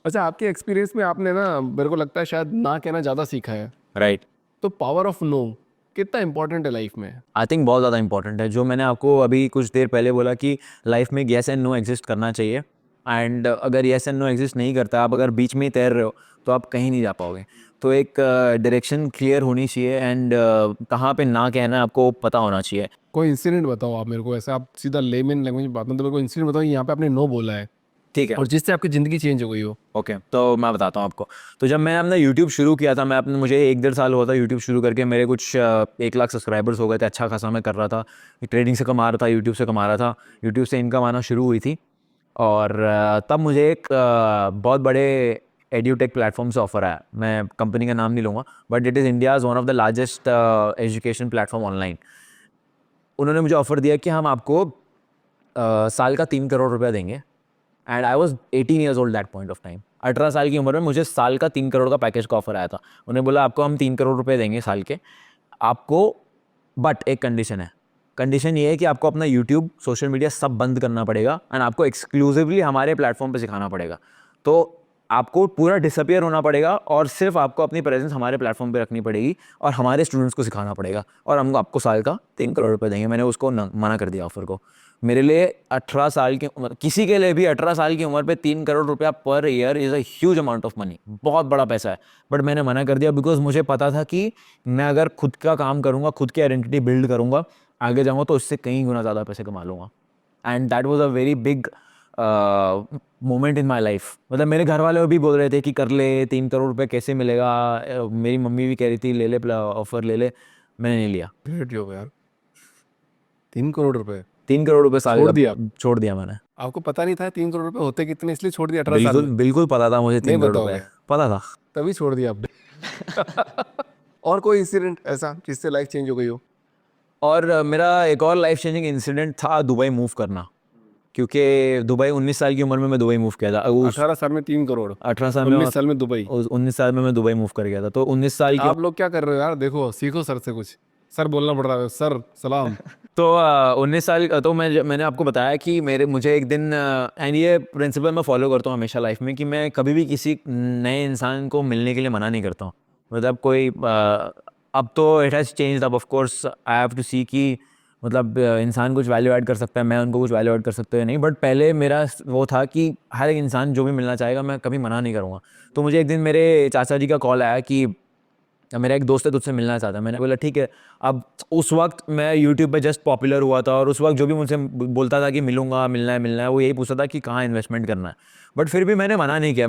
अच्छा, आपके एक्सपीरियंस में आपने ना, मेरे को लगता है शायद ना कहना ज़्यादा सीखा है। राइट। तो पावर ऑफ नो कितना इंपॉर्टेंट है लाइफ में? आई थिंक बहुत ज़्यादा इंपॉर्टेंट है। जो मैंने आपको अभी कुछ देर पहले बोला कि लाइफ में येस एंड नो एग्जिस्ट करना चाहिए। एंड अगर येस एंड नो एग्जिस्ट नहीं करता, आप अगर बीच में ही तैर रहे हो, तो आप कहीं नहीं जा पाओगे। तो एक डायरेक्शन क्लियर होनी चाहिए, एंड कहाँ पे ना कहना है आपको पता होना चाहिए। कोई इंसिडेंट बताओ आप मेरे को, ऐसा आप सीधा लेमन लैंग्वेज में बात में, तो मेरे को इंसिडेंट बताओ यहाँ पे आपने नो बोला है ठीक है। और जिससे आपकी ज़िंदगी चेंज हो गई हो। ओके, तो मैं बताता हूँ आपको। तो जब मैंने अपना यूट्यूब शुरू किया था, मैं अपने मुझे 1-1.5 साल हुआ था यूट्यूब शुरू करके। मेरे कुछ 1 लाख सब्सक्राइबर्स हो गए थे। अच्छा खासा मैं कर रहा था, ट्रेडिंग से कमा रहा था, यूट्यूब से कमा रहा था। यूट्यूब से इनकम आना शुरू हुई थी। और तब मुझे एक बहुत बड़े एड्यूटेक प्लेटफॉर्म से ऑफर आया। मैं कंपनी का नाम नहीं लूँगा, but it is India's one of the largest education platform online. उन्होंने मुझे ऑफर दिया कि हम आपको साल का 3 करोड़ रुपया देंगे। And I was 18 years old that point of time. 18 साल की उम्र में मुझे साल का 3 करोड़ का पैकेज का ऑफर आया था। उन्हें बोला आपको हम 3 करोड़ रुपए देंगे साल के आपको, बट एक कंडीशन है। कंडीशन ये है कि आपको अपना यूट्यूब, सोशल मीडिया सब बंद करना पड़ेगा, एंड आपको एक्सक्लूसिवली हमारे प्लेटफॉर्म पे सिखाना पड़ेगा। तो आपको पूरा डिसअपियर होना पड़ेगा, और सिर्फ आपको अपनी प्रेजेंस हमारे प्लेटफॉर्म पे रखनी पड़ेगी, और हमारे स्टूडेंट्स को सिखाना पड़ेगा, और हम आपको साल का 3 करोड़ रुपए देंगे। मैंने उसको मना कर दिया ऑफर को। मेरे लिए 18 साल की उम्र, किसी के लिए भी 18 साल की उम्र पे 3 करोड़ रुपया per year is a huge amount of money, बहुत बड़ा पैसा है। बट मैंने मना कर दिया, बिकॉज मुझे पता था कि मैं अगर खुद का काम करूँगा, खुद की आइडेंटिटी बिल्ड करूँगा, आगे जाऊँगा, तो इससे कई गुना ज़्यादा पैसे कमा लूँगा। And that was a very big moment in my life. मतलब मेरे घर वाले भी बोल रहे थे कि कर ले, 3 करोड़ रुपये कैसे मिलेगा। मेरी मम्मी भी कह रही थी ले ले, ऑफर ले ले। मैंने नहीं लिया। ग्रेट जॉब यार, 3 करोड़ रुपए 3 करोड़ रुपये साल छोड़ का दिया। छोड़ दिया मैंने। आपको पता नहीं था 3 करोड़ रुपए होते कितने, इसलिए छोड़ दिया 18 साल बिल्कुल में? बिल्कुल पता था मुझे, नहीं 3 करोड़ रुपये बताओगे? पता था। तभी छोड़ दिया आपने। और कोई इंसिडेंट ऐसा जिससे लाइफ चेंज हो गई हो? और मेरा एक और लाइफ चेंजिंग इंसिडेंट था दुबई मूव करना। क्योंकि दुबई 19 साल की उम्र में मैं दुबई मूव किया था। उस 18 साल में 3 करोड़, 18 साल में, 19 साल में दुबई। उस 19 साल में मैं दुबई मूव कर गया था। तो 19 साल की आप लोग क्या कर रहे हो यार, देखो सीखो सर से कुछ। सर बोलना पड़ रहा है, सर सलाम। तो 19 साल, तो मैंने आपको बताया कि मुझे एक दिन, एंड ये प्रिंसिपल मैं फॉलो करता हूँ हमेशा लाइफ में, कि मैं कभी भी किसी नए इंसान को मिलने के लिए मना नहीं करता हूँ। मतलब कोई अब तो इट हैज़ चेंज्ड। अब of course I have to see कि मतलब इंसान कुछ वैल्यू ऐड कर सकता है, मैं उनको कुछ वैल्यू ऐड कर सकता है या नहीं। बट पहले मेरा वो था कि हर एक इंसान जो भी मिलना चाहेगा, मैं कभी मना नहीं करूँगा। तो मुझे एक दिन मेरे चाचा जी का कॉल आया कि मेरा एक दोस्त है तुझसे मिलना चाहता है। मैंने बोला ठीक है। अब उस वक्त मैं यूट्यूब पे जस्ट पॉपुलर हुआ था, और उस वक्त जो भी मुझसे बोलता था कि मिलूंगा, मिलना है, वो यही पूछता था कि कहाँ इन्वेस्टमेंट करना है। बट फिर भी मैंने मना नहीं किया।